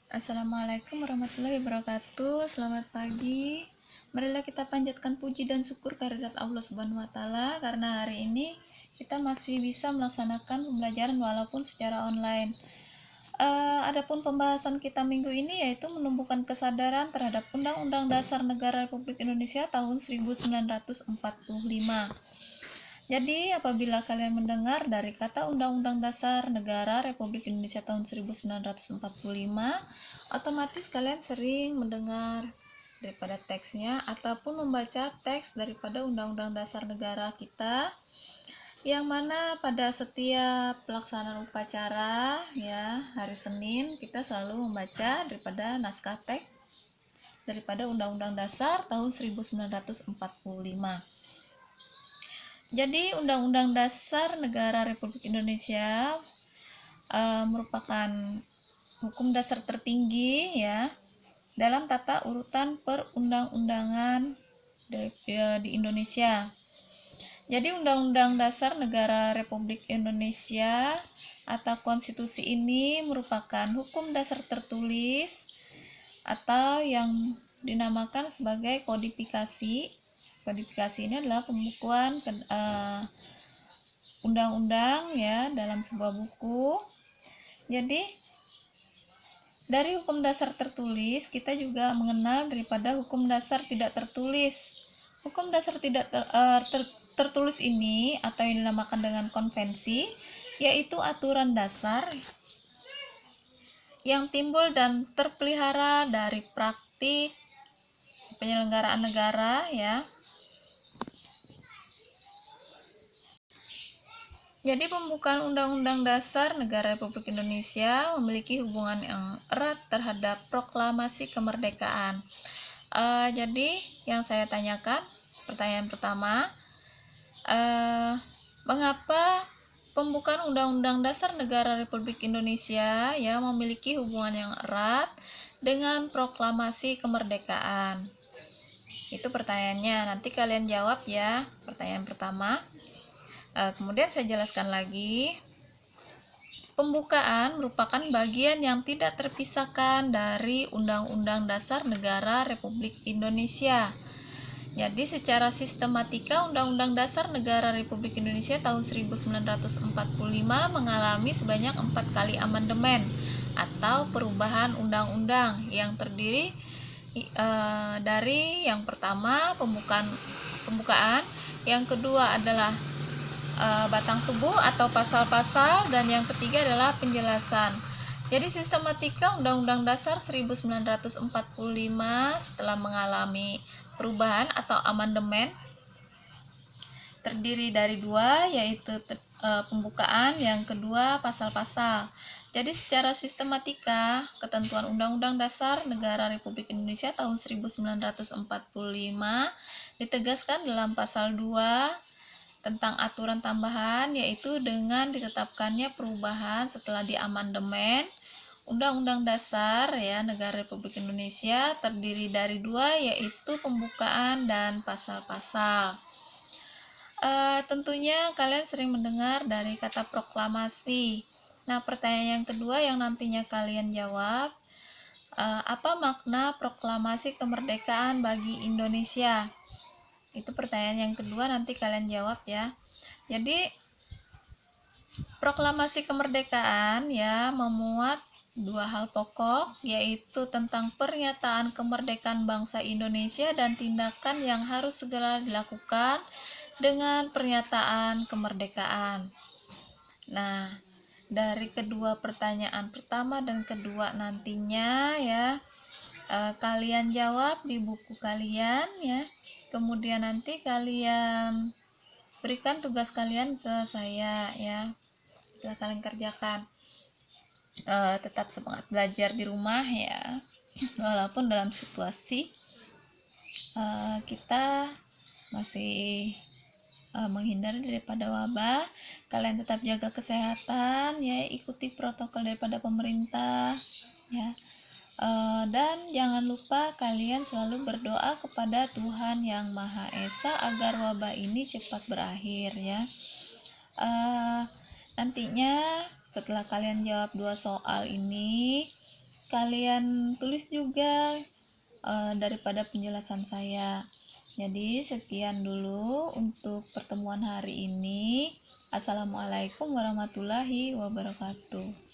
Assalamualaikum warahmatullahi wabarakatuh. Selamat pagi. Marilah kita panjatkan puji dan syukur kehadirat Allah Subhanahu wa taala karena hari ini kita masih bisa melaksanakan pembelajaran walaupun secara online. Adapun pembahasan kita minggu ini yaitu menumbuhkan kesadaran terhadap Undang-Undang Dasar Negara Republik Indonesia tahun 1945. Jadi, apabila kalian mendengar dari kata Undang-Undang Dasar Negara Republik Indonesia tahun 1945, otomatis kalian sering mendengar daripada teksnya ataupun membaca teks daripada Undang-Undang Dasar Negara kita, yang mana pada setiap pelaksanaan upacara ya hari Senin kita selalu membaca daripada naskah teks daripada Undang-Undang Dasar tahun 1945. Jadi Undang-Undang Dasar Negara Republik Indonesia merupakan hukum dasar tertinggi ya dalam tata urutan perundang-undangan di Indonesia. Jadi Undang-Undang Dasar Negara Republik Indonesia atau konstitusi ini merupakan hukum dasar tertulis atau yang dinamakan sebagai kodifikasi. Kodifikasi ini adalah pembukuan undang-undang ya dalam sebuah buku. Jadi dari hukum dasar tertulis kita juga mengenal daripada hukum dasar tidak tertulis. Hukum dasar tidak tertulis ini atau yang dinamakan dengan konvensi yaitu aturan dasar yang timbul dan terpelihara dari praktik penyelenggaraan negara ya. Jadi pembukaan Undang-Undang Dasar Negara Republik Indonesia memiliki hubungan yang erat terhadap proklamasi kemerdekaan. Jadi yang saya tanyakan, pertanyaan pertama, mengapa pembukaan Undang-Undang Dasar Negara Republik Indonesia ya memiliki hubungan yang erat dengan proklamasi kemerdekaan? Itu pertanyaannya. Nanti kalian jawab ya. Pertanyaan pertama. Kemudian saya jelaskan lagi. Pembukaan merupakan bagian yang tidak terpisahkan dari Undang-Undang Dasar Negara Republik Indonesia. Jadi secara sistematika Undang-Undang Dasar Negara Republik Indonesia tahun 1945 mengalami sebanyak 4 kali amandemen atau perubahan undang-undang yang terdiri dari yang pertama pembukaan, yang kedua adalah batang tubuh atau pasal-pasal, dan yang ketiga adalah penjelasan. Jadi sistematika Undang-Undang Dasar 1945 setelah mengalami perubahan atau amandemen terdiri dari dua, yaitu pembukaan, yang kedua pasal-pasal. Jadi secara sistematika ketentuan Undang-Undang Dasar Negara Republik Indonesia tahun 1945 ditegaskan dalam pasal 2 tentang aturan tambahan, yaitu dengan ditetapkannya perubahan setelah diamandemen. Undang-Undang Dasar ya Negara Republik Indonesia terdiri dari dua, yaitu pembukaan dan pasal-pasal. Tentunya kalian sering mendengar dari kata proklamasi. Nah, pertanyaan yang kedua yang nantinya kalian jawab, apa makna proklamasi kemerdekaan bagi Indonesia? Itu pertanyaan yang kedua, nanti kalian jawab ya. Jadi proklamasi kemerdekaan ya memuat dua hal pokok, yaitu tentang pernyataan kemerdekaan bangsa Indonesia dan tindakan yang harus segera dilakukan dengan pernyataan kemerdekaan. Nah, dari kedua pertanyaan pertama dan kedua nantinya ya kalian jawab di buku kalian ya. Kemudian nanti kalian berikan tugas kalian ke saya ya. Setelah kalian kerjakan, tetap semangat belajar di rumah ya. Walaupun dalam situasi kita masih menghindari daripada wabah, kalian tetap jaga kesehatan ya, ikuti protokol daripada pemerintah ya. Dan jangan lupa kalian selalu berdoa kepada Tuhan Yang Maha Esa agar wabah ini cepat berakhir ya. Nantinya setelah kalian jawab dua soal ini, kalian tulis juga daripada penjelasan saya. Jadi sekian dulu untuk pertemuan hari ini. Assalamualaikum warahmatullahi wabarakatuh.